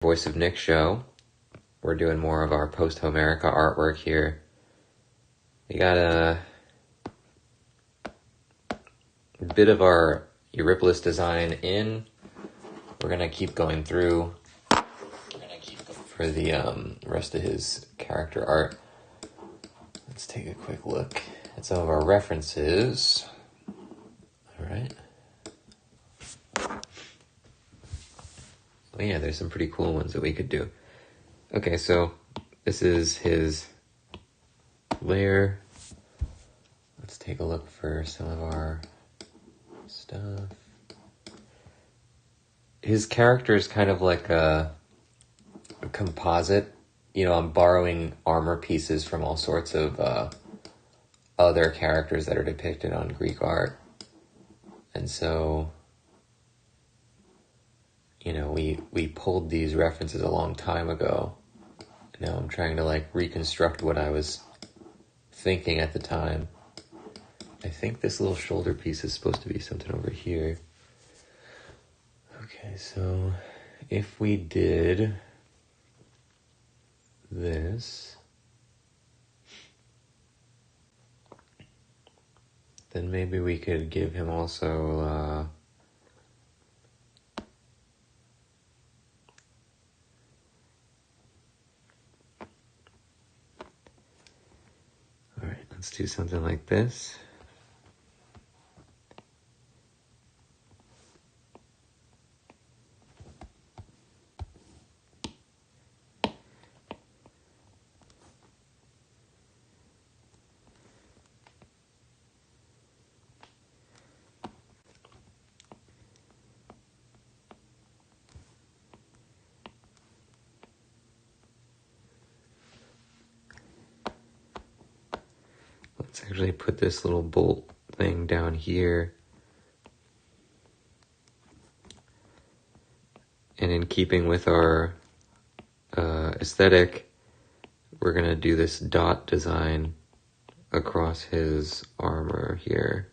Voice of Nick show. We're doing more of our Posthomerica artwork here. We got a bit of our EURYPYLUS design in. We're gonna keep going through for the rest of his character art. Let's take a quick look at some of our references. All right. Oh yeah, there's some pretty cool ones that we could do. Okay, so this is his layer. Let's take a look for some of our stuff. His character is kind of like a composite. You know, I'm borrowing armor pieces from all sorts of other characters that are depicted on Greek art. And so, you know, we pulled these references a long time ago. Now I'm trying to like reconstruct what I was thinking at the time. I think this little shoulder piece is supposed to be something over here. Okay, so if we did this, then maybe we could give him also alright, let's do something like this. Let's actually put this little bolt thing down here. And in keeping with our aesthetic, we're gonna do this dot design across his armor here.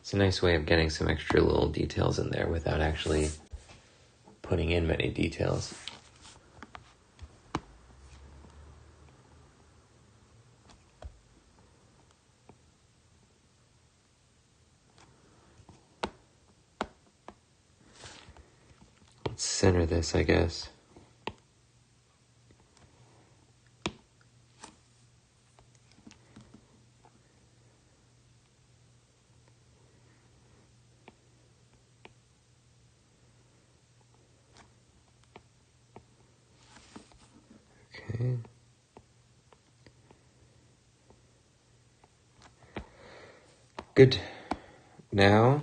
It's a nice way of getting some extra little details in there without actually putting in many details. Let's center this, I guess. Okay. Good. Now,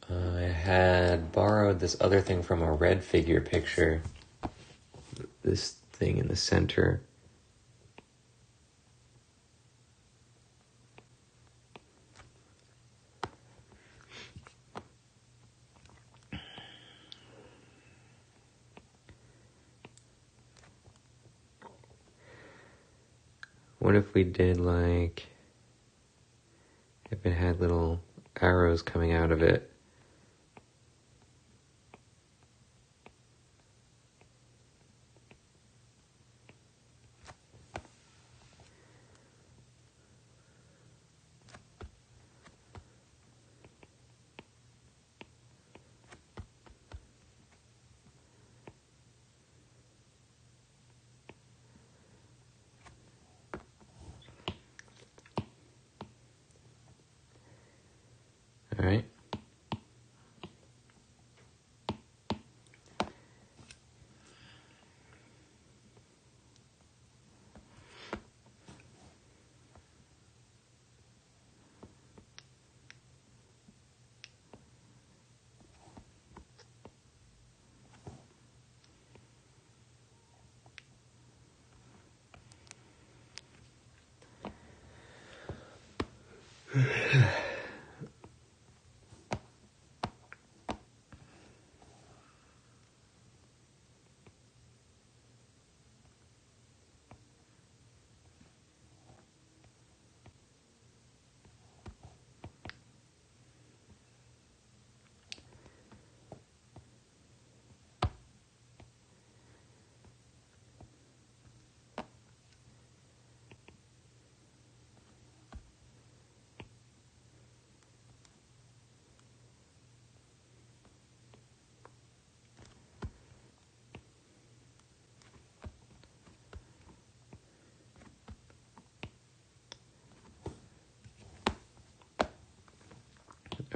I had borrowed this other thing from a red figure picture. This thing in the center. What if we did like, if it had little arrows coming out of it? All right.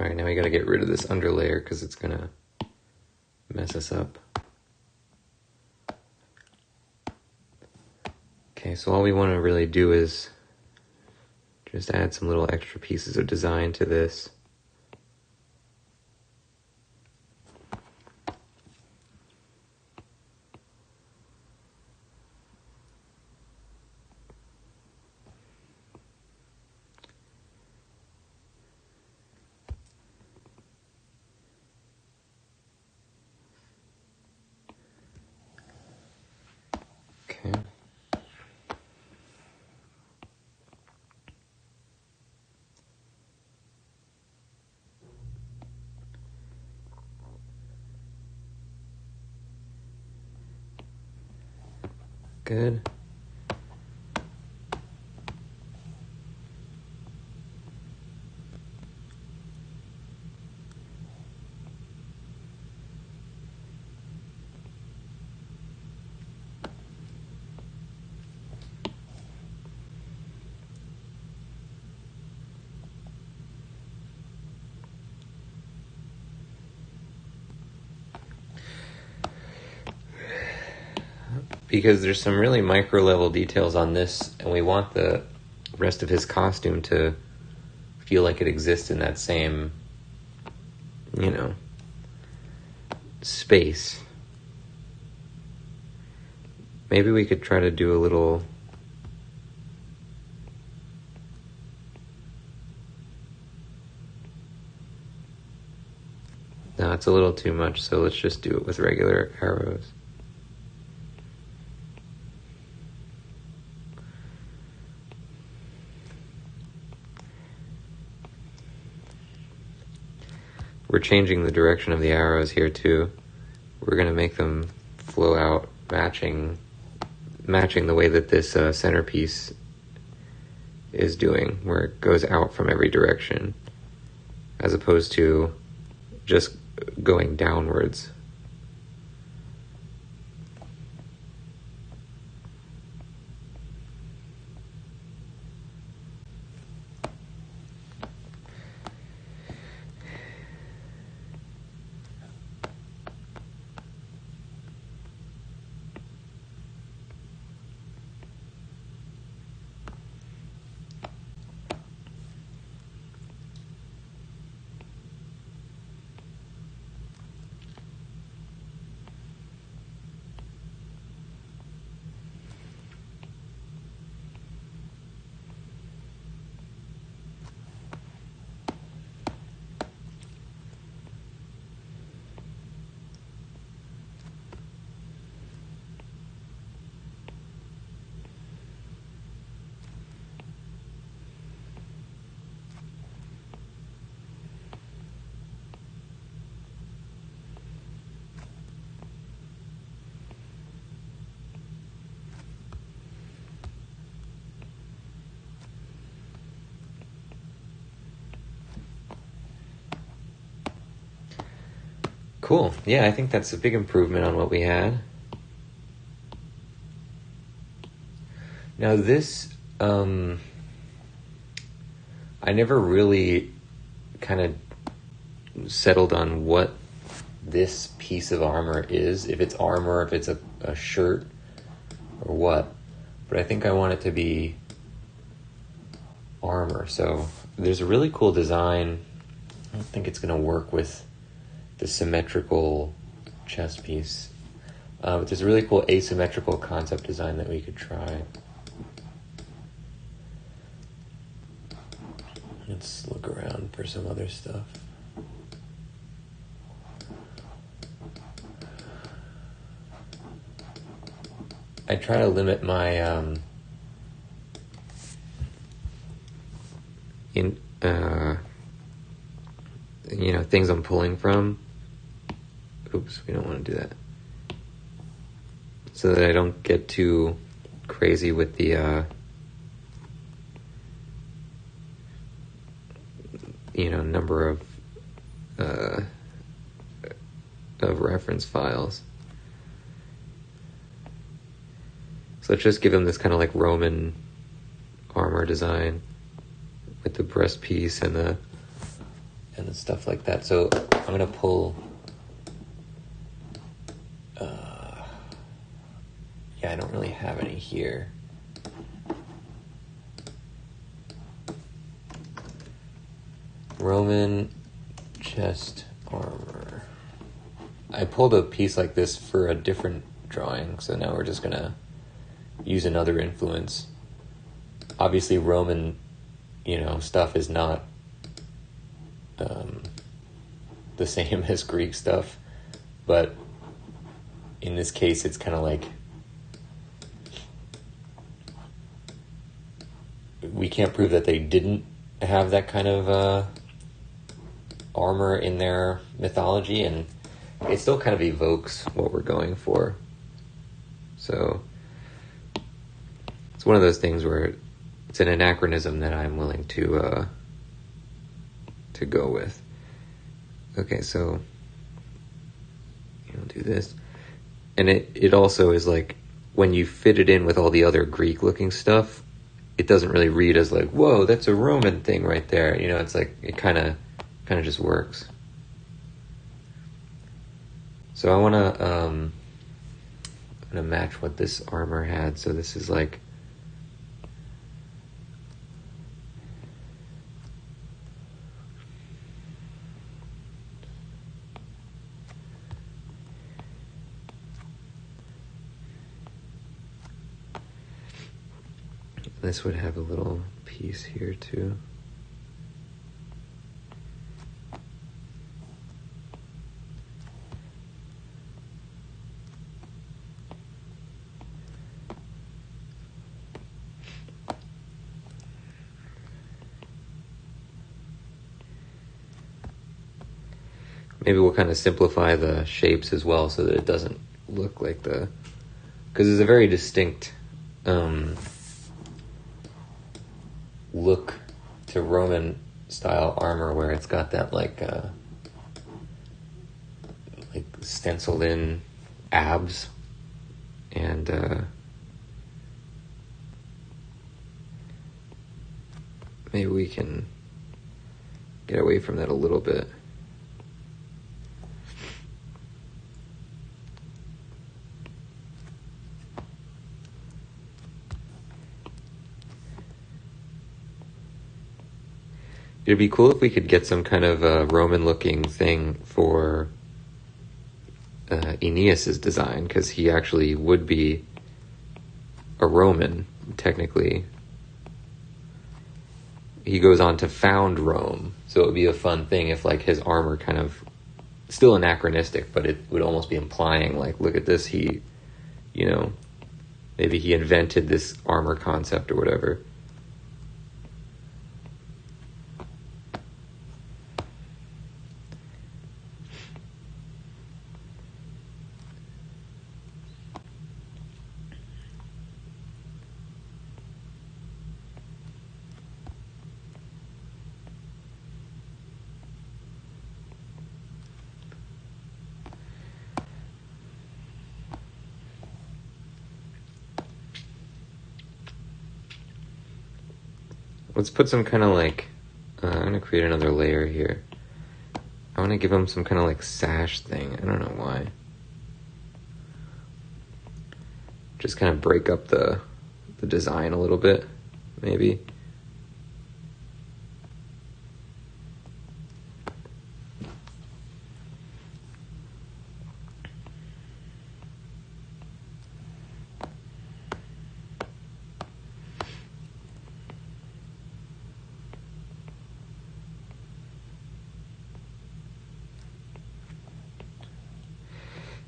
Alright, now we gotta get rid of this underlayer because it's gonna mess us up. Okay, so all we want to really do is just add some little extra pieces of design to this. Okay. Good. Because there's some really micro level details on this, and we want the rest of his costume to feel like it exists in that same, space. Maybe we could try to do a little... No, it's a little too much, so let's just do it with regular arrows. We're changing the direction of the arrows here too. We're going to make them flow out, matching the way that this centerpiece is doing, where it goes out from every direction, as opposed to just going downwards. Cool. Yeah, I think that's a big improvement on what we had. Now this, I never really kind of settled on what this piece of armor is. If it's armor, if it's a shirt, or what. But I think I want it to be armor. So there's a really cool design. I don't think it's going to work with the symmetrical chest piece. But there's a really cool asymmetrical concept design that we could try. Let's look around for some other stuff. I try to limit my things I'm pulling from. Oops, we don't want to do that. So that I don't get too crazy with the number of reference files. So let's just give him this kind of like Roman armor design with the breast piece and and stuff like that. So I'm gonna pull. Yeah, I don't really have any here. Roman chest armor. I pulled a piece like this for a different drawing, so now we're just gonna use another influence. Obviously, Roman, stuff is not the same as Greek stuff, but in this case, it's kind of like we can't prove that they didn't have that kind of armor in their mythology, and it still kind of evokes what we're going for. So it's one of those things where it's an anachronism that I'm willing to go with. Okay, so do this. And it also is like, when you fit it in with all the other Greek-looking stuff, it doesn't really read as like, whoa, that's a Roman thing right there. It's like, it kind of just works. So I want to match what this armor had. So this is like, this would have a little piece here too. Maybe we'll kind of simplify the shapes as well so that it doesn't look like because it's a very distinct look to Roman style armor, where it's got that like stenciled in abs, and maybe we can get away from that a little bit. It'd be cool if we could get some kind of Roman-looking thing for Aeneas's design, because he actually would be a Roman, technically. He goes on to found Rome, so it would be a fun thing if like his armor kind of, still anachronistic, but it would almost be implying like, look at this, he, maybe he invented this armor concept or whatever. Let's put some kind of like, I'm going to create another layer here. I want to give him some kind of like sash thing. I don't know why. Just kind of break up the design a little bit, maybe.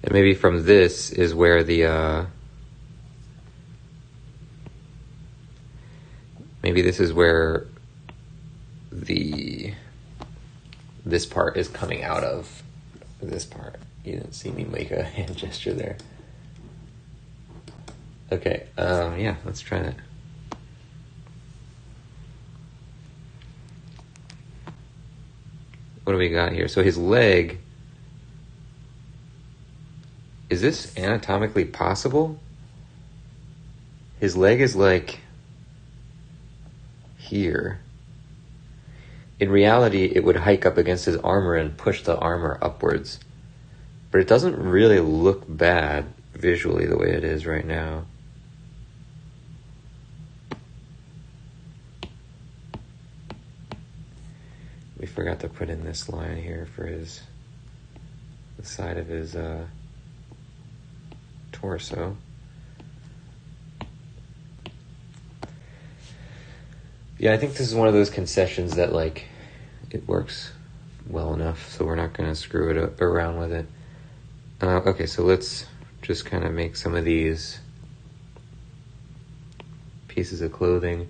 And maybe from this is where maybe this is where this part is coming out of this part. You didn't see me make a hand gesture there. Okay, yeah, let's try that. What do we got here? So his leg, is this anatomically possible? His leg is like here. in reality, it would hike up against his armor and push the armor upwards. But it doesn't really look bad visually the way it is right now. We forgot to put in this line here for the side of his torso. Yeah, I think this is one of those concessions that, like, it works well enough, so we're not going to screw it around with it. Okay, so let's just kind of make some of these pieces of clothing.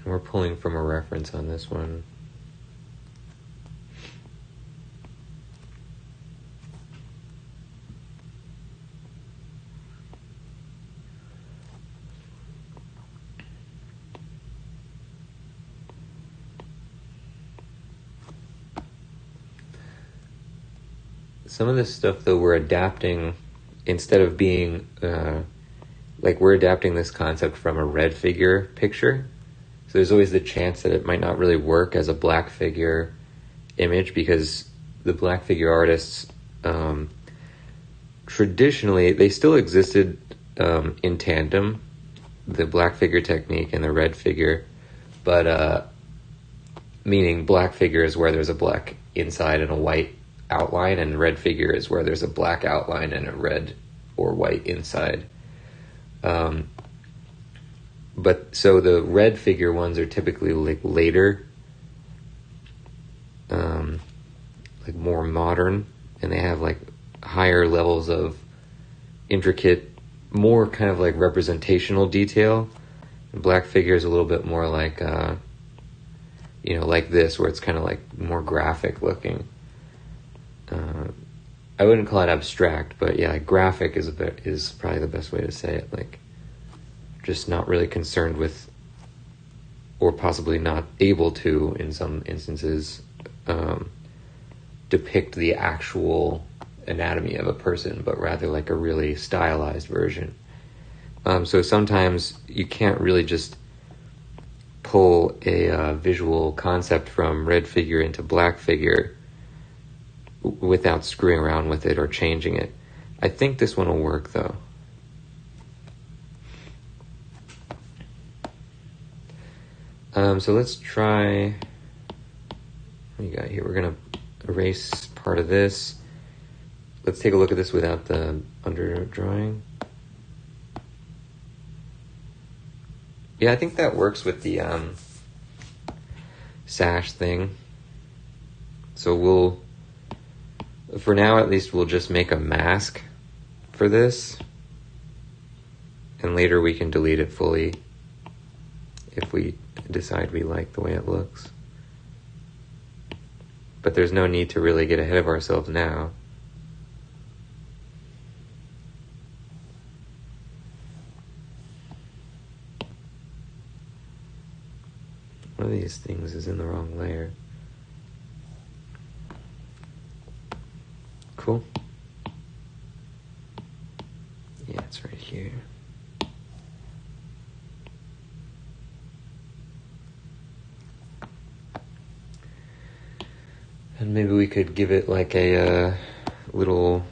And we're pulling from a reference on this one. Some of this stuff, though, we're adapting, instead of being, we're adapting this concept from a red figure picture. So there's always the chance that it might not really work as a black figure image, because the black figure artists, traditionally, they still existed in tandem, the black figure technique and the red figure, but meaning black figure is where there's a black inside and a white outline, and red figure is where there's a black outline and a red or white inside. But so the red figure ones are typically like later, like more modern, and they have like higher levels of intricate, more kind of like representational detail. And black figure is a little bit more like, like this, where it's kind of like more graphic looking. I wouldn't call it abstract, but yeah, graphic is probably the best way to say it. Like, just not really concerned with, or possibly not able to, in some instances, depict the actual anatomy of a person, but rather like a really stylized version. So sometimes you can't really just pull a visual concept from red figure into black figure without screwing around with it or changing it. I think this one will work, though. So let's try, what do you got here? We're going to erase part of this. Let's take a look at this without the underdrawing. Yeah, I think that works with the sash thing. So for now at least, we'll just make a mask for this. And later we can delete it fully if we decide we like the way it looks. But there's no need to really get ahead of ourselves now. One of these things is in the wrong layer. Cool. Yeah, it's right here. And maybe we could give it like a little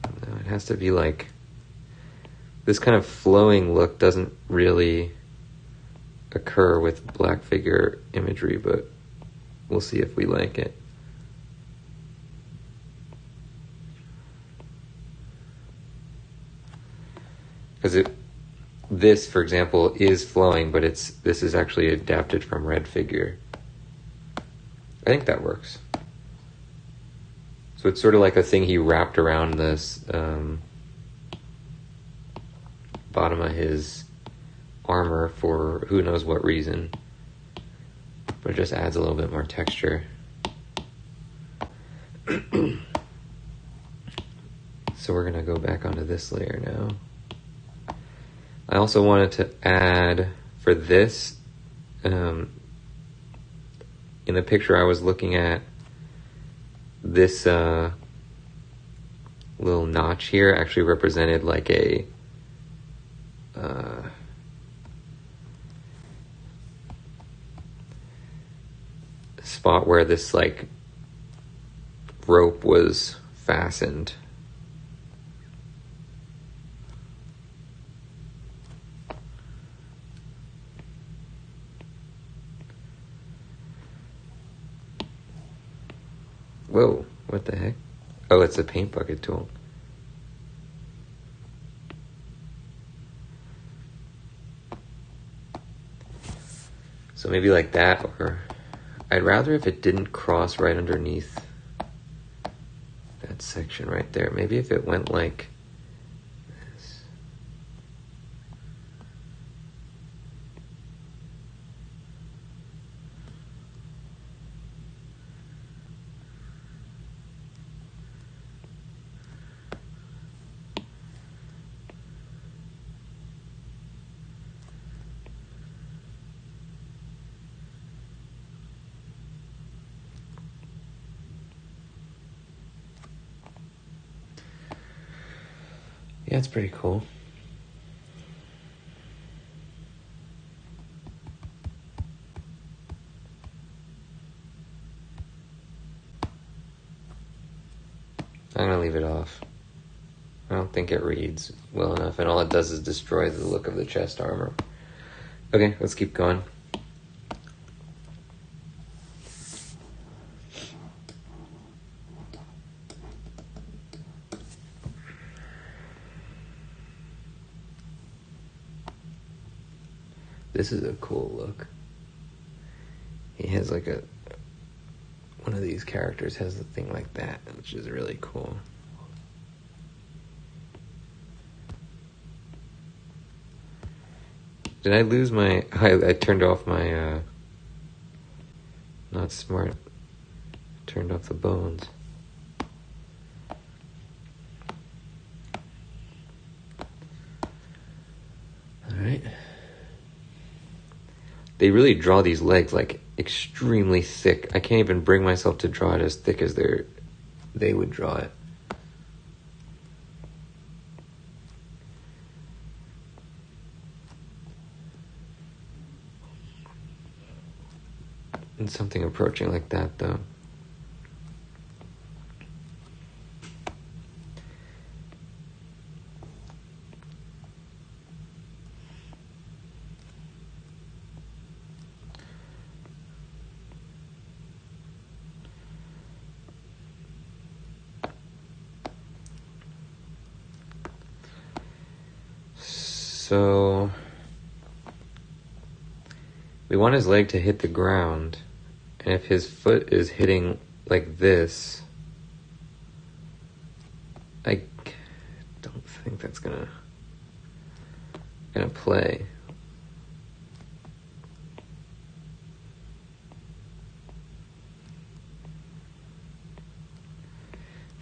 it has to be like this kind of flowing look doesn't really occur with black figure imagery, but we'll see if we like it. Because this, for example, is flowing, but this is actually adapted from red figure. I think that works. So it's sort of like a thing he wrapped around this bottom of his armor for who knows what reason. But it just adds a little bit more texture. So we're going to go back onto this layer now. I also wanted to add for this, in the picture I was looking at, this little notch here actually represented like a spot where this like rope was fastened. Whoa, what the heck? Oh, it's a paint bucket tool. So maybe like that, or I'd rather if it didn't cross right underneath that section right there. Maybe if it went like this. Yeah, it's pretty cool. I'm gonna leave it off. I don't think it reads well enough, and all it does is destroy the look of the chest armor. Okay, let's keep going. This is a cool look. He has like one of these characters has a thing like that, which is really cool. Did I lose my... I turned off my... Not smart. Turned off the bones. Alright. They really draw these legs like extremely thick. I can't even bring myself to draw it as thick as they would draw it. And something approaching like that though. So we want his leg to hit the ground, and if his foot is hitting like this, I don't think that's gonna play.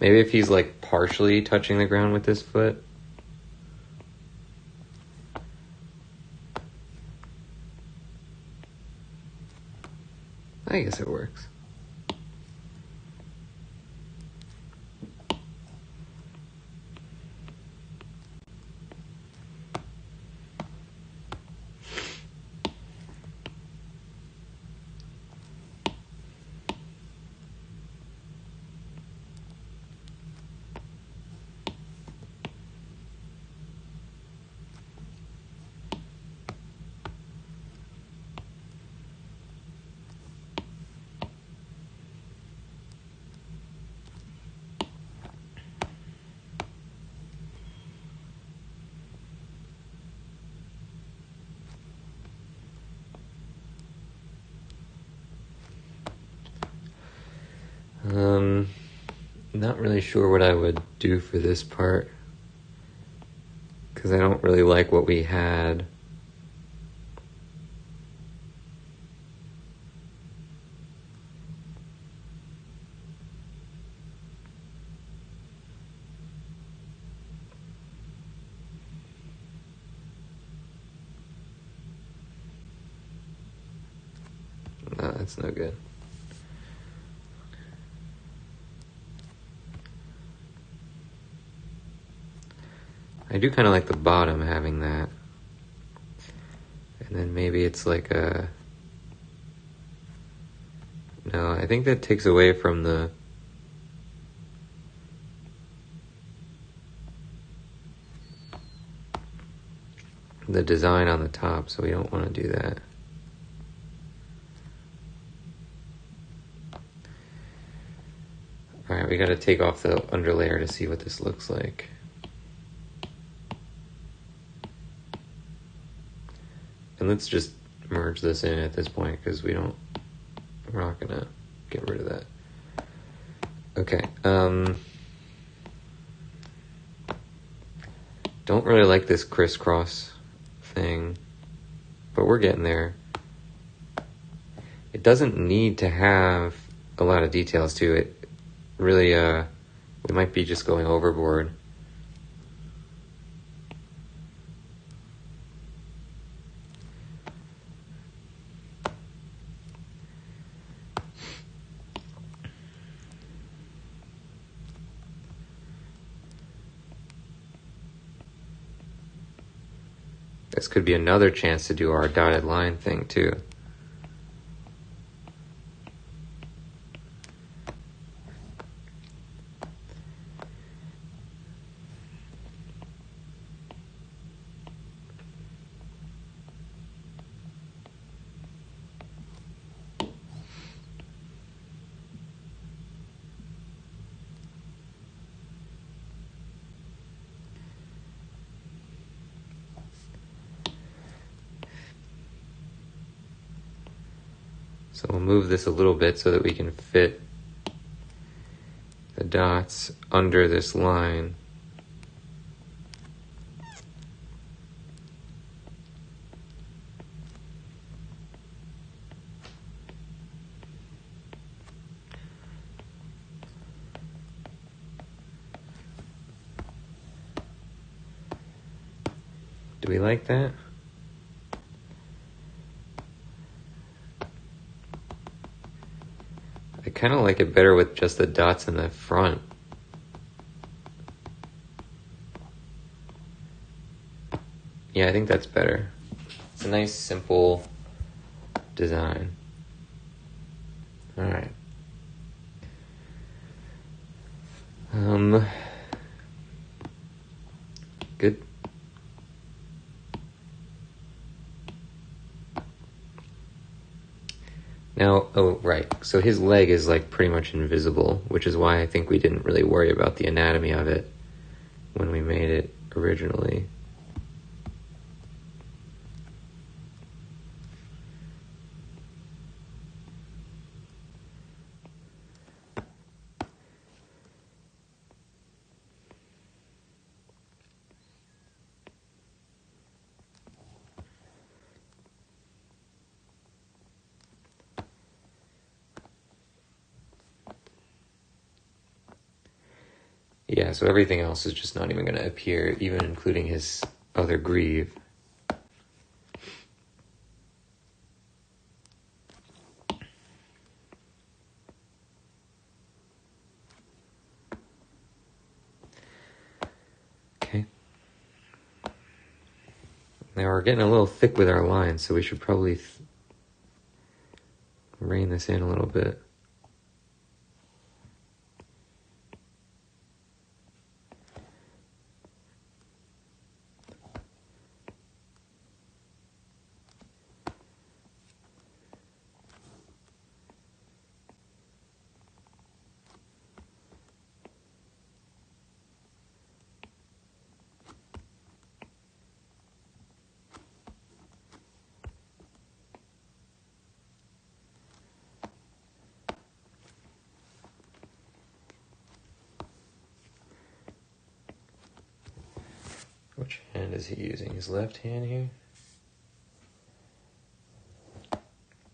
Maybe if he's like partially touching the ground with his foot. I guess it works. Not really sure what I would do for this part, because I don't really like what we had. that's no good. I do kind of like the bottom having that. And then maybe it's like a... No, I think that takes away from the... the design on the top, so we don't want to do that. Alright, we gotta take off the underlayer to see what this looks like. And let's just merge this in at this point, because we're not gonna get rid of that. Okay, don't really like this crisscross thing, but we're getting there. It doesn't need to have a lot of details to it. Really, we might be just going overboard. This could be another chance to do our dotted line thing too. So we'll move this a little bit so that we can fit the dots under this line. Do we like that? I kind of like it better with just the dots in the front. Yeah, I think that's better. It's a nice, simple design. Alright. Good. Now, oh, right, so his leg is like pretty much invisible, which is why I think we didn't really worry about the anatomy of it when we made it originally. Yeah, so everything else is just not even going to appear, even including his other greave. Okay. Now we're getting a little thick with our lines, so we should probably rein this in a little bit. Which hand is he using? His left hand here?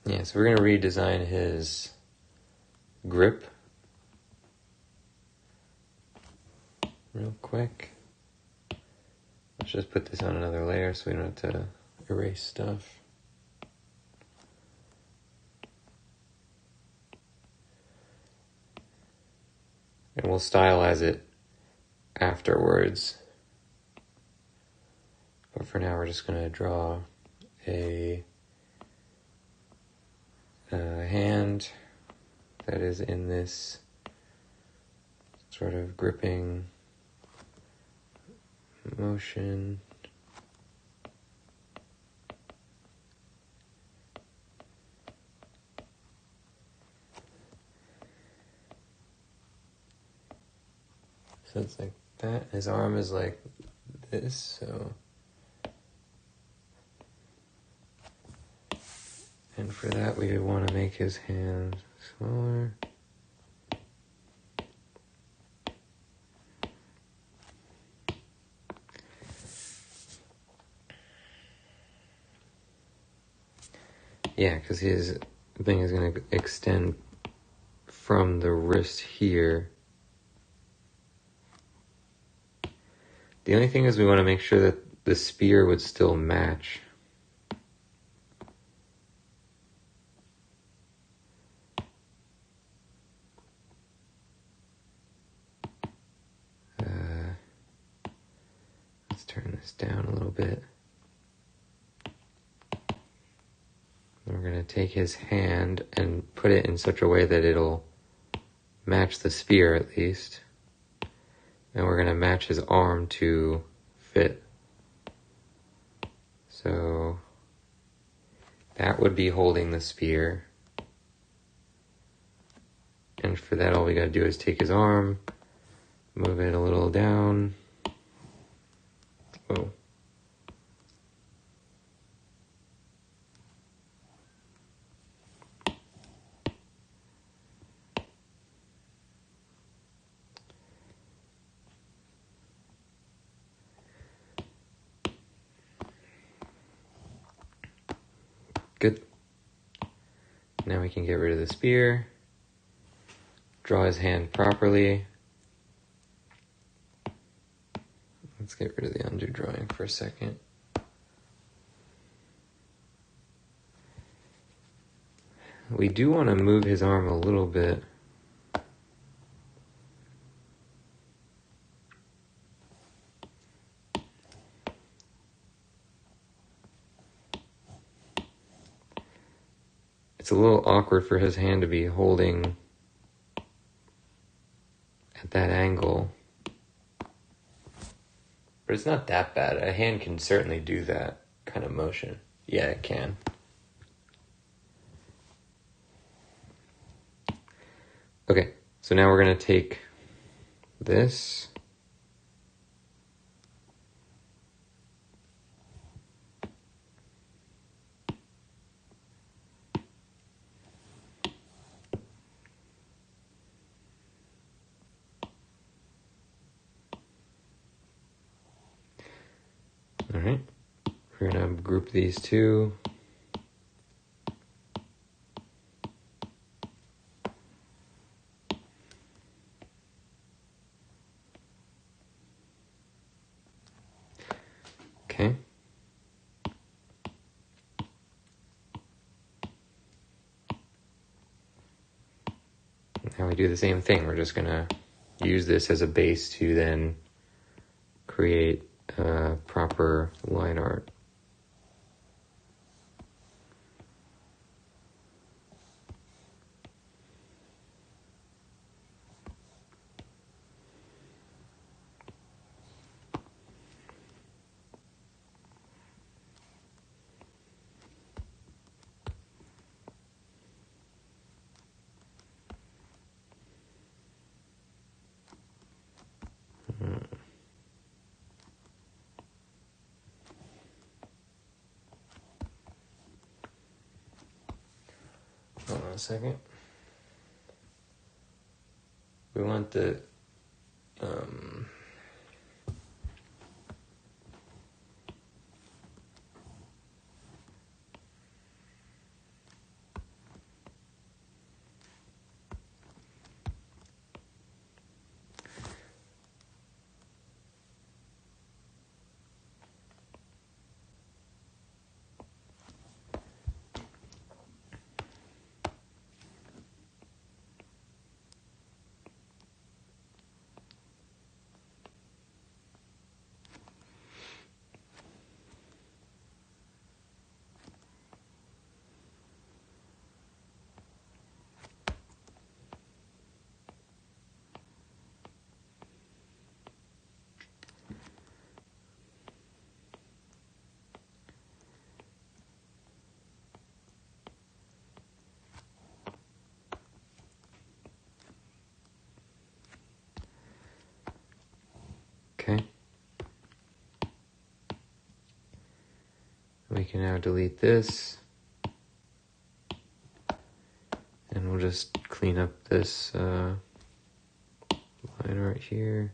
Yeah, so we're going to redesign his grip real quick. Let's just put this on another layer so we don't have to erase stuff. we'll stylize it afterwards. But for now, we're just going to draw a hand that is in this sort of gripping motion. So it's like that. His arm is like this, so. And for that, we want to make his hand smaller. Yeah, because his thing is going to extend from the wrist here. The only thing is we want to make sure that the spear would still match. Let's turn this down a little bit. We're going to take his hand and put it in such a way that it'll match the spear at least. And we're going to match his arm to fit. So that would be holding the spear. And for that, all we got to do is take his arm, move it a little down. Whoa. Good. Now we can get rid of the spear. Draw his hand properly. Let's get rid of the undo drawing for a second. We do want to move his arm a little bit. It's a little awkward for his hand to be holding at that angle. But it's not that bad. A hand can certainly do that kind of motion. Yeah, it can. Okay, so now we're going to take this. All right, we're going to group these two. Okay. Now we do the same thing. We're just going to use this as a base to then create proper line art. Hold on a second. We want the can now delete this. And we'll just clean up this line right here.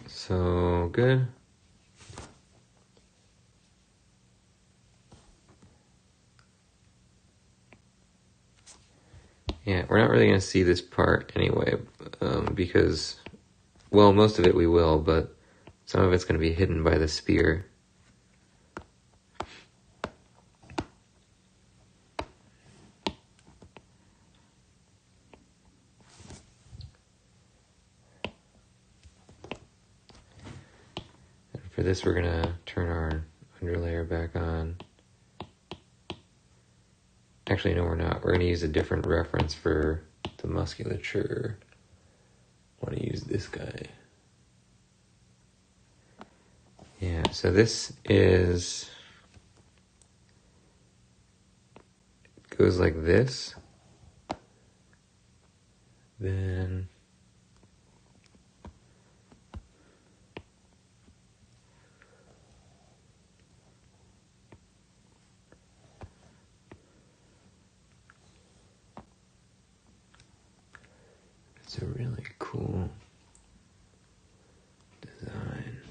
So good. Yeah, we're not really going to see this part anyway, because, well, most of it we will, but some of it's going to be hidden by the spear. And for this, we're going to turn our underlayer back on. Actually, no, we're not. We're going to use a different reference for the musculature. I want to use this guy. Yeah, so this is... goes like this. Then... it's a really cool design.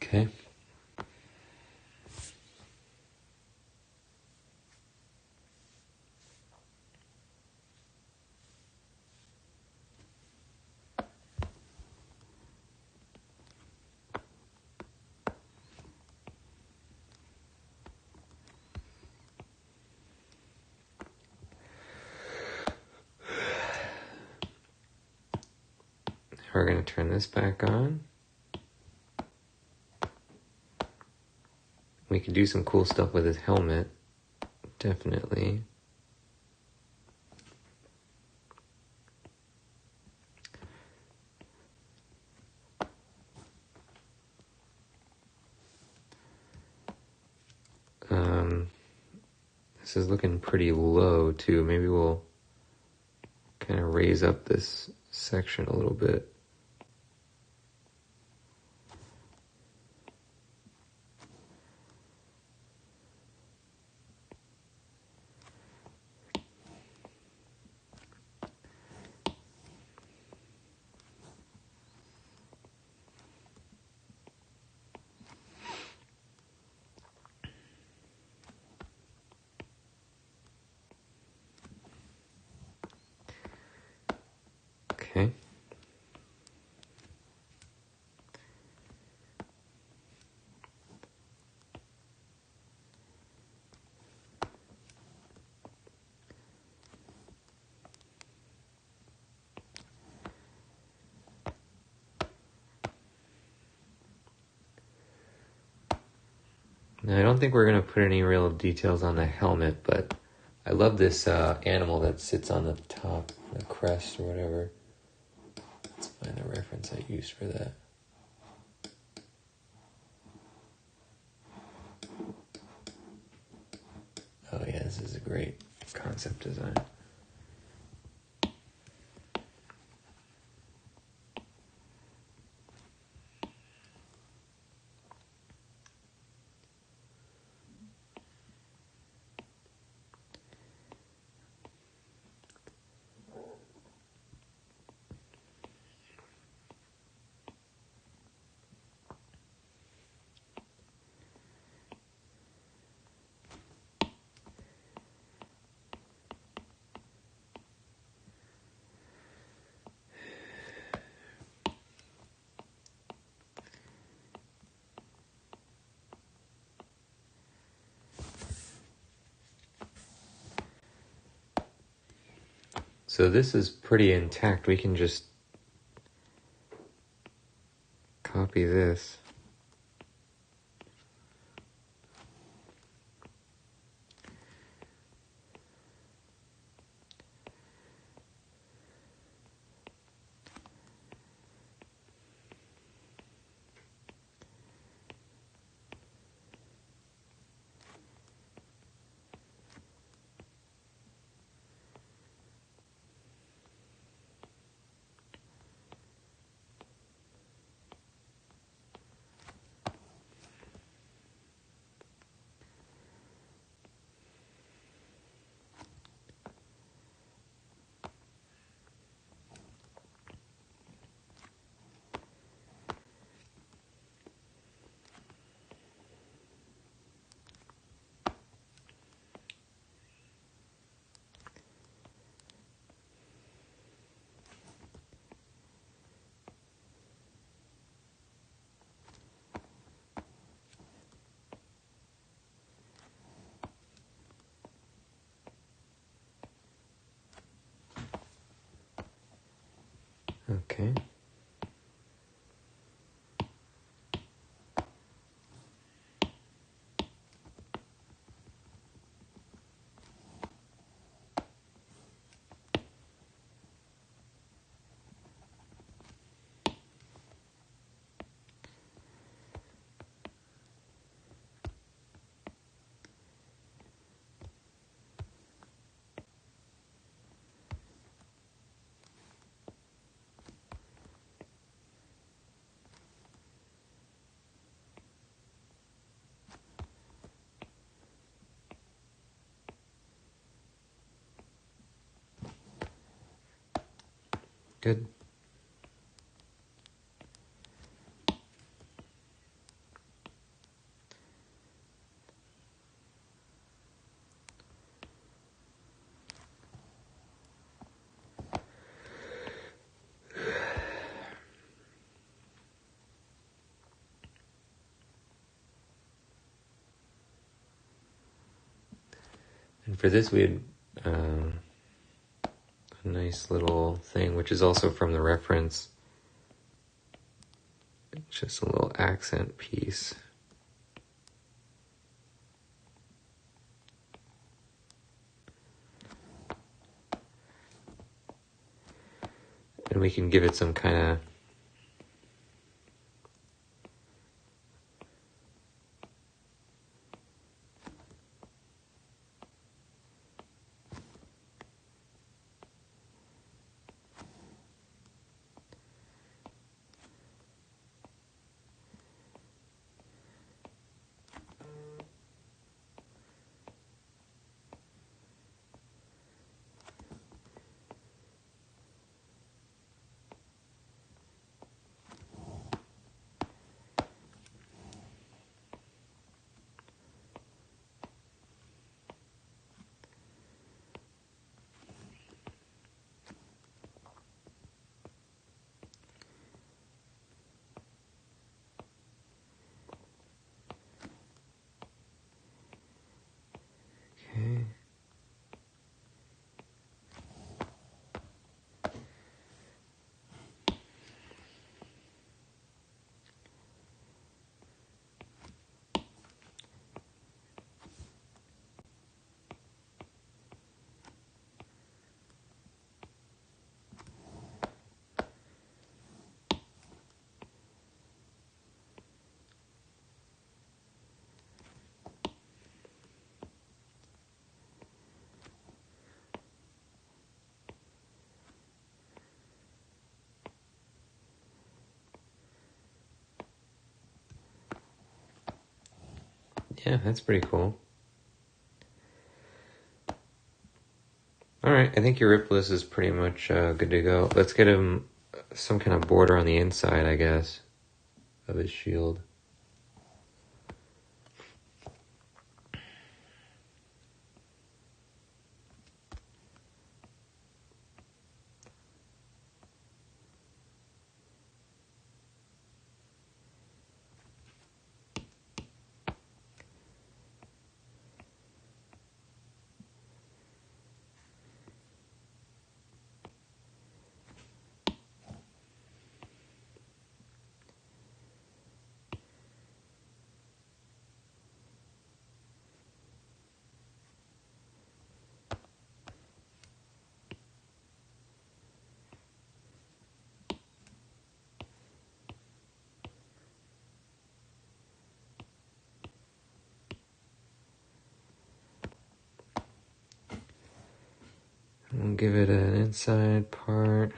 Okay. We're going to turn this back on. We could do some cool stuff with his helmet, definitely. This is looking pretty low too. Maybe we'll kind of raise up this section a little bit. Okay. Now, I don't think we're going to put any real details on the helmet, but I love this animal that sits on the top, the crest or whatever. Let's find the reference I used for that. Oh yeah, this is a great concept design. So this is pretty intact. We can just copy this. Okay. Good. And for this we had a nice little thing, which is also from the reference. It's just a little accent piece. And we can give it some kind of yeah, that's pretty cool. Alright, I think EURYPYLUS is pretty much good to go. Let's get him some kind of border on the inside, I guess, of his shield. give it an inside part.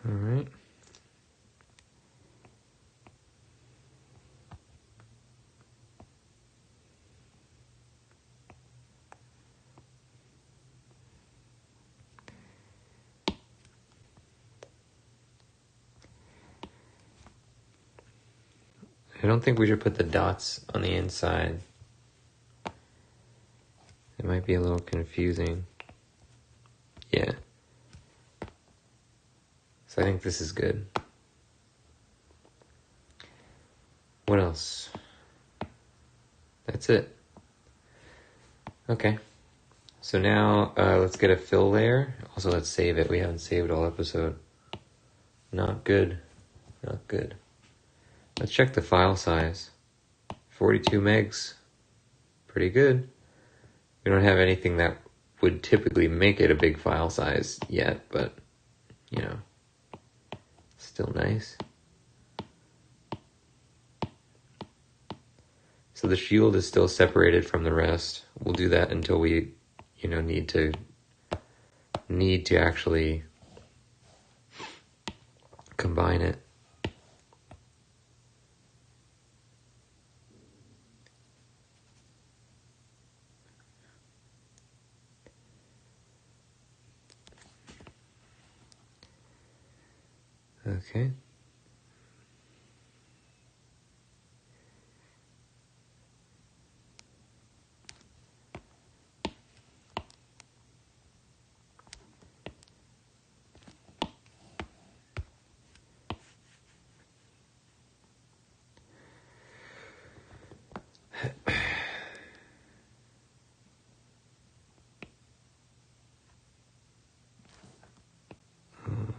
All right. I don't think we should put the dots on the inside. It might be a little confusing. Yeah. So I think this is good. What else? That's it. Okay. So now let's get a fill layer. Also, let's save it. We haven't saved all episode. Not good. Not good. Let's check the file size. 42 megs. Pretty good. We don't have anything that would typically make it a big file size yet, but, you know, still nice. So the shield is still separated from the rest. We'll do that until we, you know, need to actually combine it. Okay.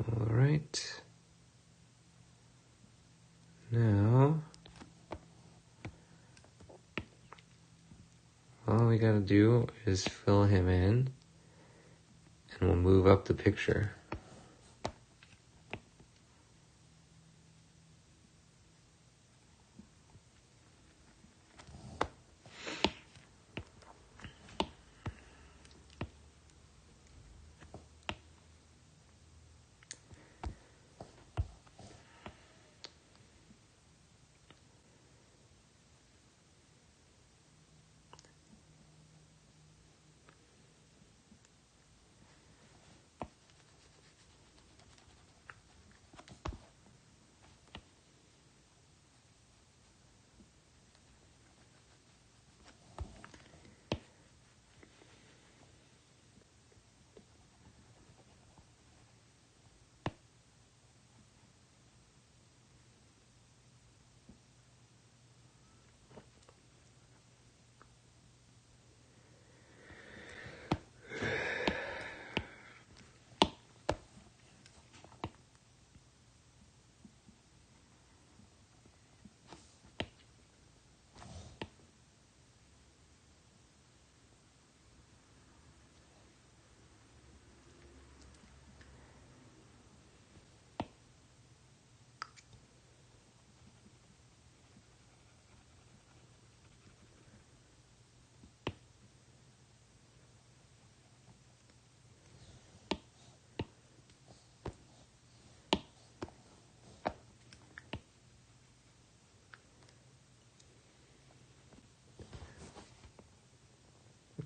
All right. Now, all we gotta do is fill him in, and we'll move up the picture.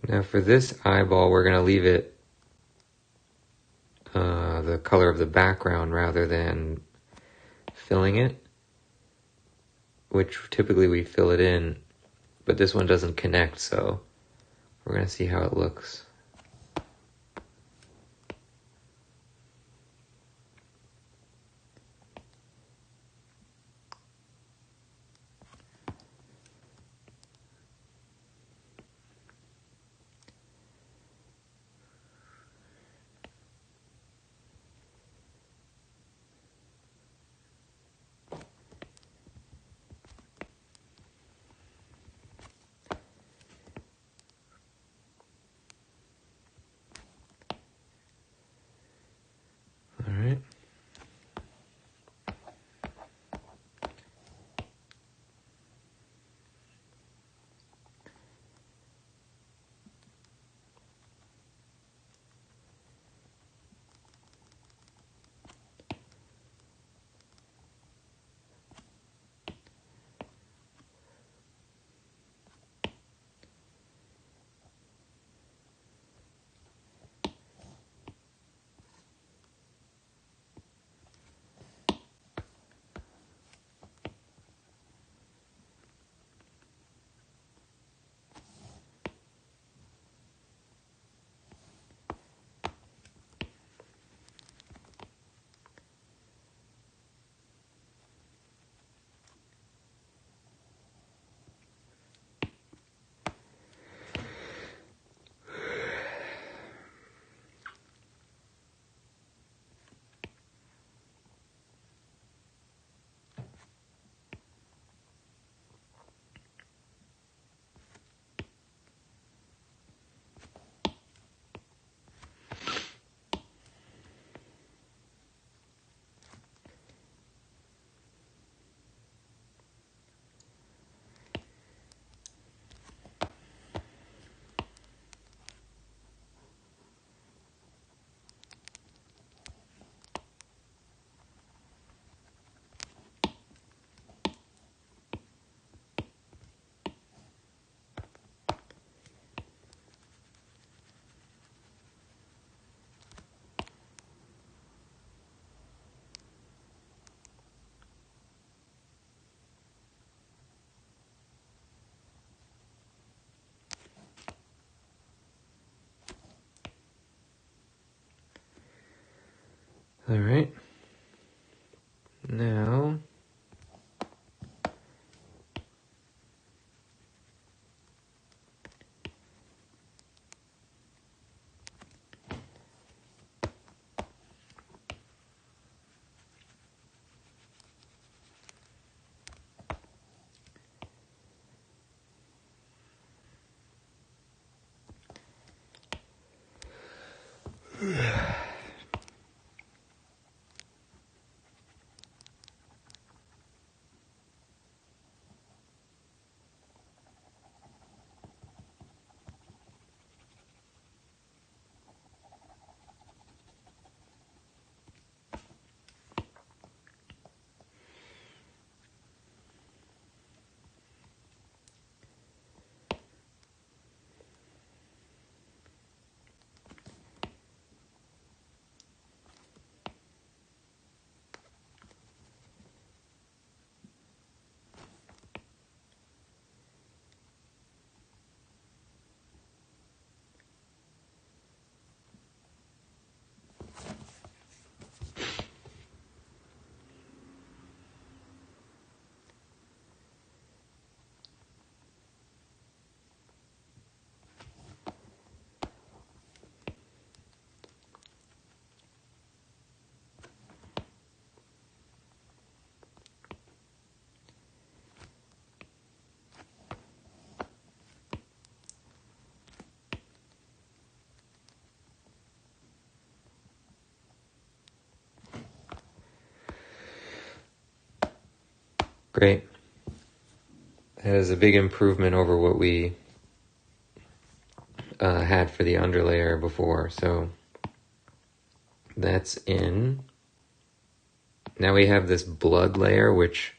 Now for this eyeball, we're going to leave it the color of the background rather than filling it, which typically we fill it in, but this one doesn't connect, so we're going to see how it looks. All right. Now, great. That is a big improvement over what we had for the underlayer before. So that's in. Now we have this blood layer, which,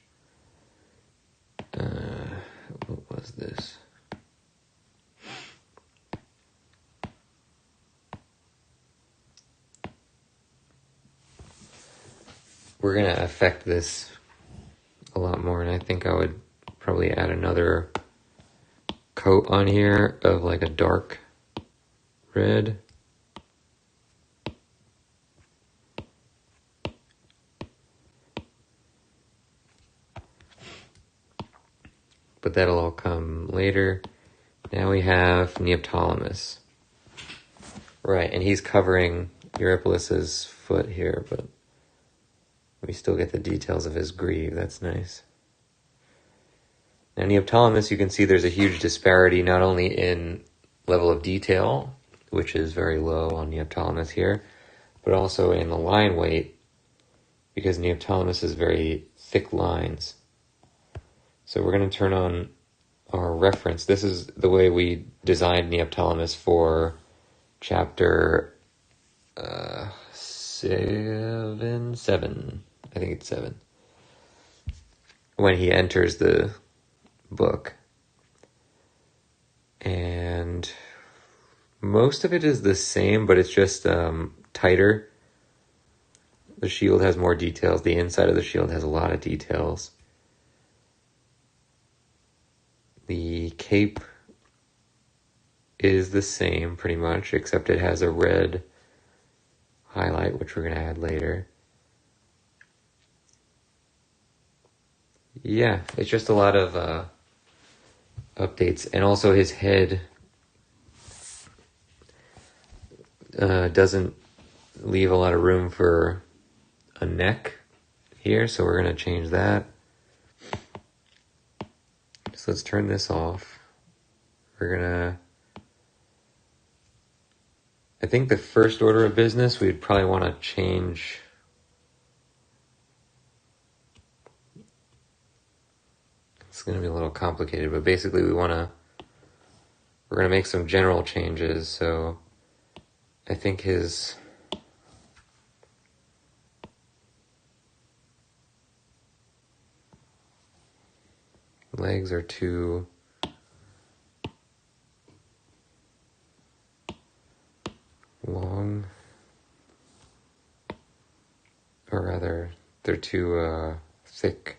what was this? We're going to affect this a lot more, and I think I would probably add another coat on here of like a dark red. But that'll all come later. Now we have Neoptolemus. Right, and he's covering EURYPYLUS's foot here, but we still get the details of his greave. That's nice. Now Neoptolemus, you can see there's a huge disparity not only in level of detail, which is very low on Neoptolemus here, but also in the line weight, because Neoptolemus is very thick lines. So we're going to turn on our reference. This is the way we designed Neoptolemus for chapter 7. I think it's 7. When he enters the book. And most of it is the same, but it's just tighter. The shield has more details. The inside of the shield has a lot of details. The cape is the same pretty much, except it has a red highlight, which we're going to add later. Yeah, it's just a lot of updates. And also his head doesn't leave a lot of room for a neck here, so we're going to change that. So let's turn this off. We're gonna, I think the first order of business, we'd probably want to change it's going to be a little complicated, but basically we're going to make some general changes. So I think his legs are too long, or rather, they're too thick.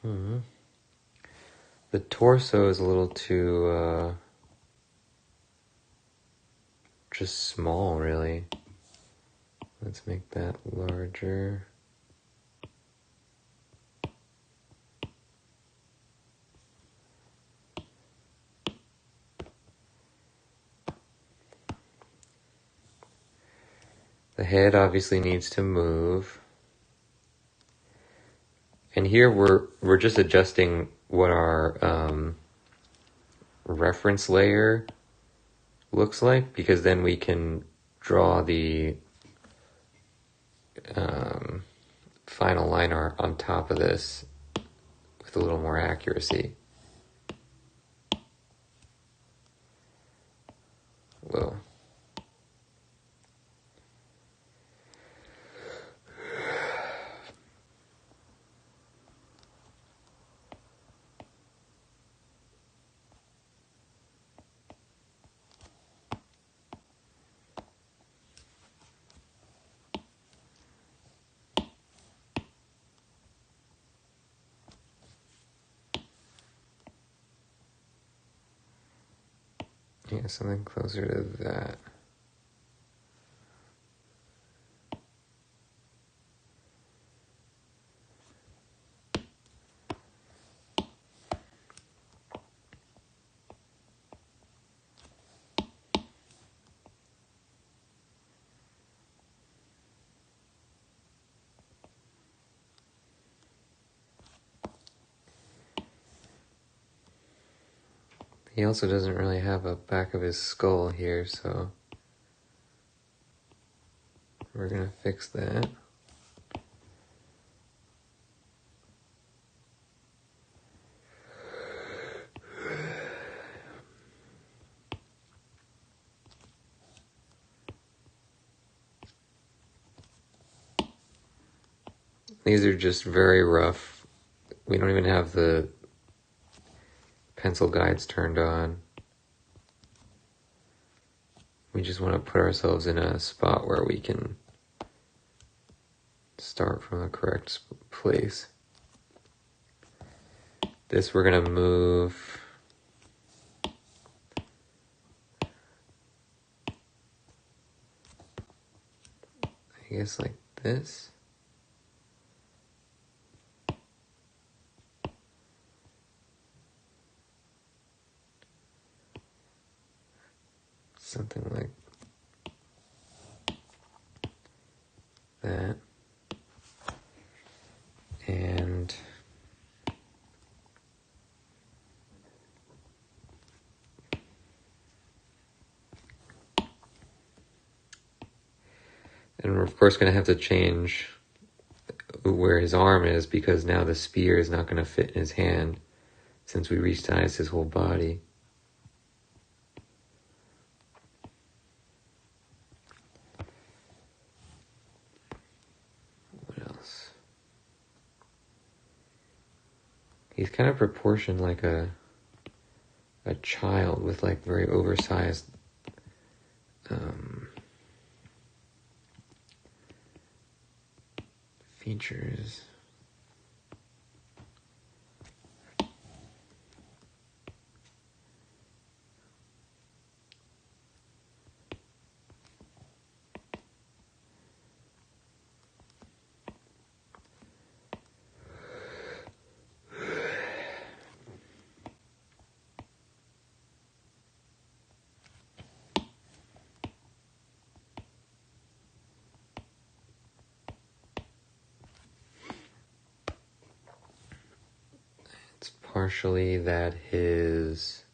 The torso is a little too, just small, really. Let's make that larger. The head obviously needs to move. And here we're just adjusting what our reference layer looks like, because then we can draw the final line art on top of this with a little more accuracy. Whoa. Yeah, something closer to that. He also doesn't really have a back of his skull here, so we're gonna fix that. These are just very rough. We don't even have the pencil guides turned on. We just want to put ourselves in a spot where we can start from the correct place. This we're going to move I guess like this. Something like that. And we're of course going to have to change where his arm is, because now the spear is not going to fit in his hand since we resized his whole body. What else? He's kind of proportioned like a child with like very oversized features. Partially that his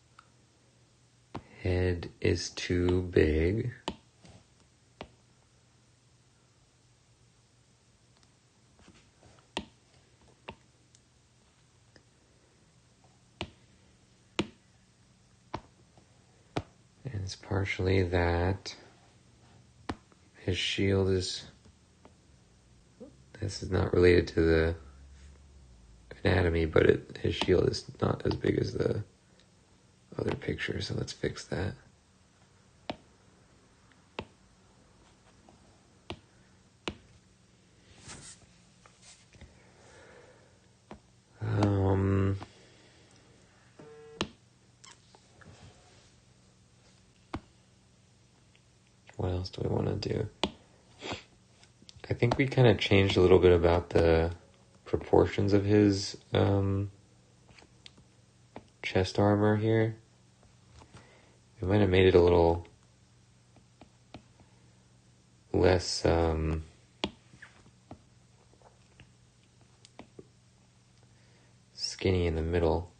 head is too big. And it's partially that his shield is, this is not related to the anatomy, but his shield is not as big as the other picture, so let's fix that. else do we want to do? I think we kind of changed a little bit about the proportions of his chest armor here. We might have made it a little less skinny in the middle.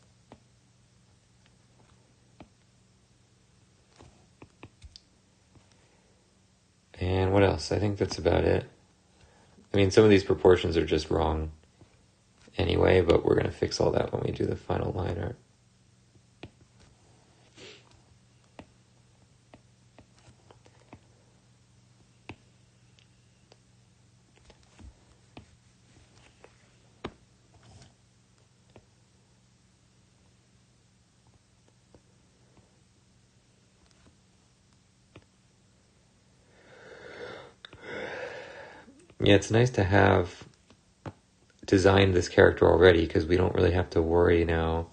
And what else? I think that's about it. I mean, some of these proportions are just wrong anyway, but we're going to fix all that when we do the final line art. Yeah, it's nice to have designed this character already because we don't really have to worry now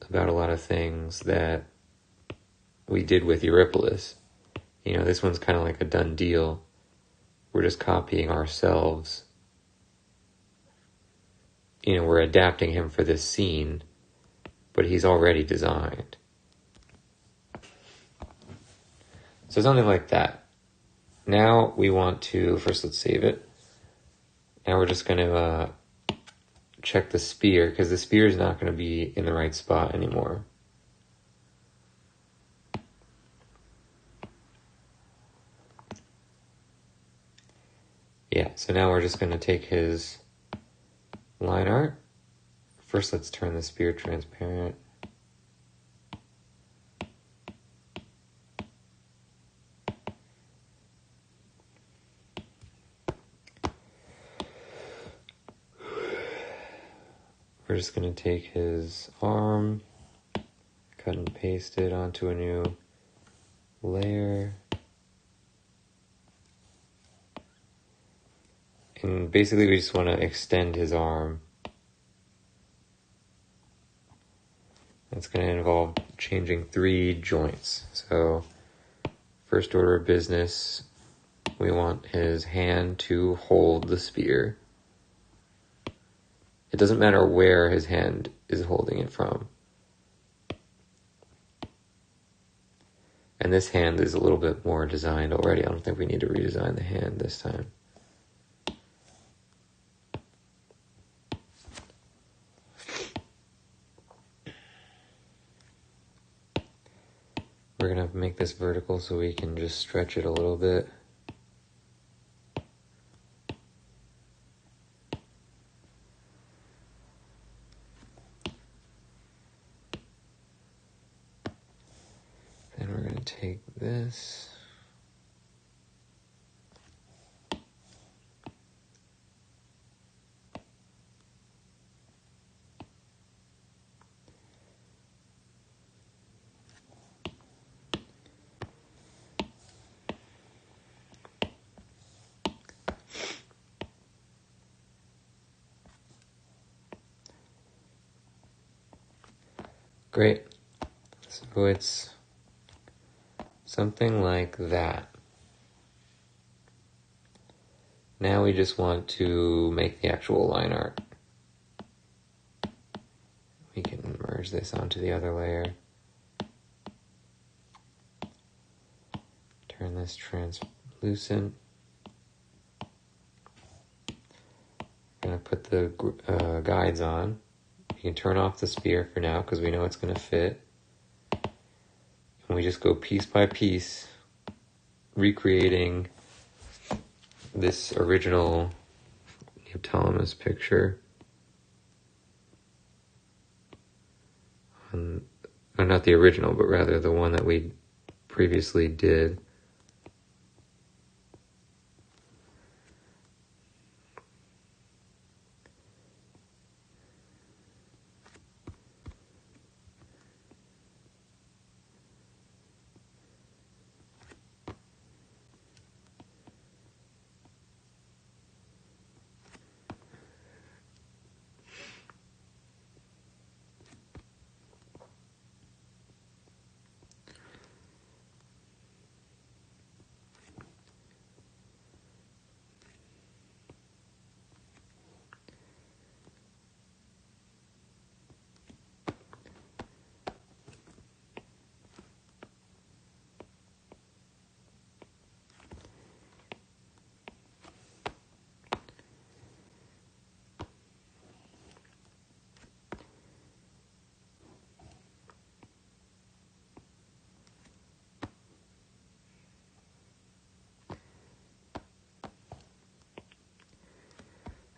about a lot of things that we did with EURYPYLUS. You know, this one's kind of like a done deal. We're just copying ourselves. You know, we're adapting him for this scene, but he's already designed. So something like that. Now we want to, first let's save it. Now we're just going to check the spear, because the spear is not going to be in the right spot anymore. Yeah, so now we're just going to take his line art. First let's turn the spear transparent. We're just going to take his arm, cut and paste it onto a new layer. And basically we just want to extend his arm. It's going to involve changing 3 joints. So, first order of business, we want his hand to hold the spear. It doesn't matter where his hand is holding it from. And this hand is a little bit more designed already. I don't think we need to redesign the hand this time. We're going to make this vertical so we can just stretch it a little bit. Then we're going to take this. Great. So it's something like that. Now we just want to make the actual line art. We can merge this onto the other layer. Turn this translucent. I'm going to put the guides on. You can turn off the spear for now because we know it's going to fit. And we just go piece by piece, recreating this original Neoptolemus picture. Or not the original, but rather the one that we previously did.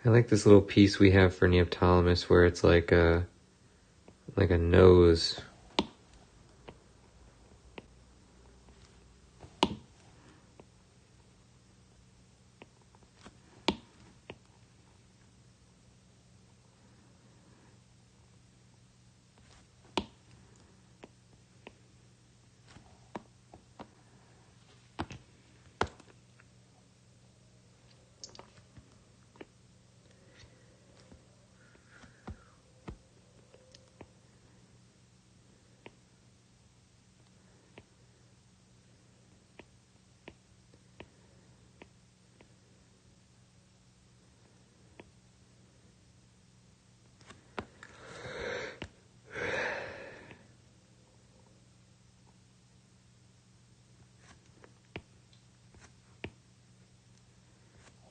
I like this little piece we have for Neoptolemus where it's like a nose.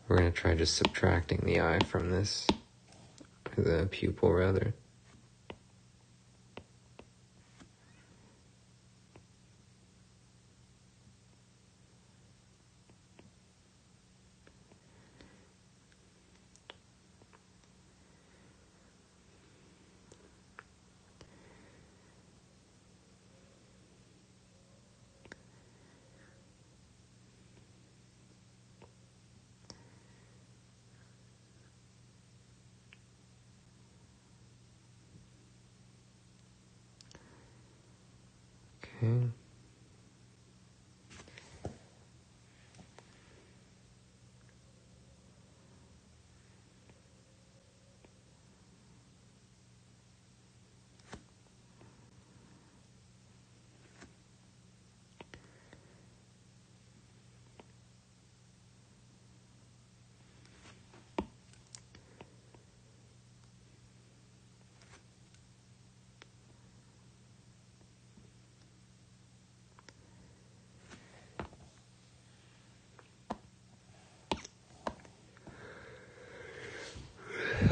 We're going to try just subtracting the eye from this, the pupil rather. Okay.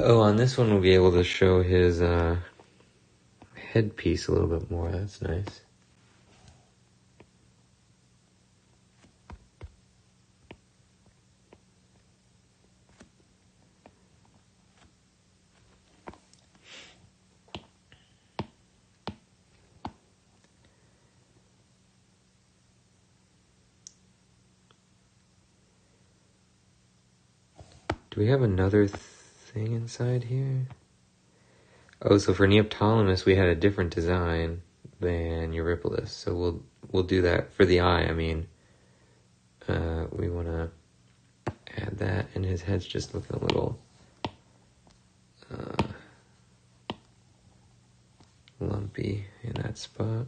Oh, on this one we'll be able to show his headpiece a little bit more. That's nice. Do we have another thing inside here? Oh, so for Neoptolemus we had a different design than EURYPYLUS. So we'll do that for the eye. I mean, we want to add that, and his head's just looking a little lumpy in that spot.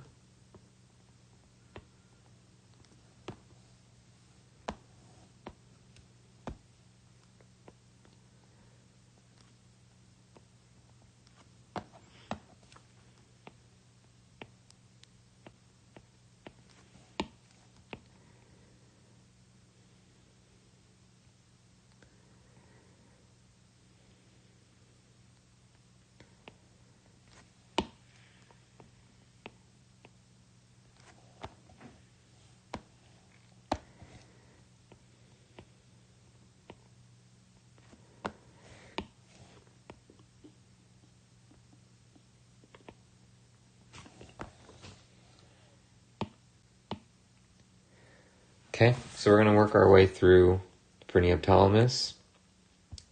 Okay, so we're going to work our way through for Neoptolemus.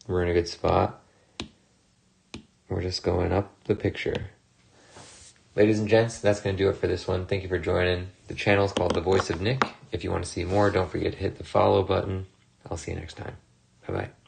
We're in a good spot. We're just going up the picture. Ladies and gents, that's going to do it for this one. Thank you for joining. The channel is called The Voice of Nick. If you want to see more, don't forget to hit the follow button. I'll see you next time. Bye-bye.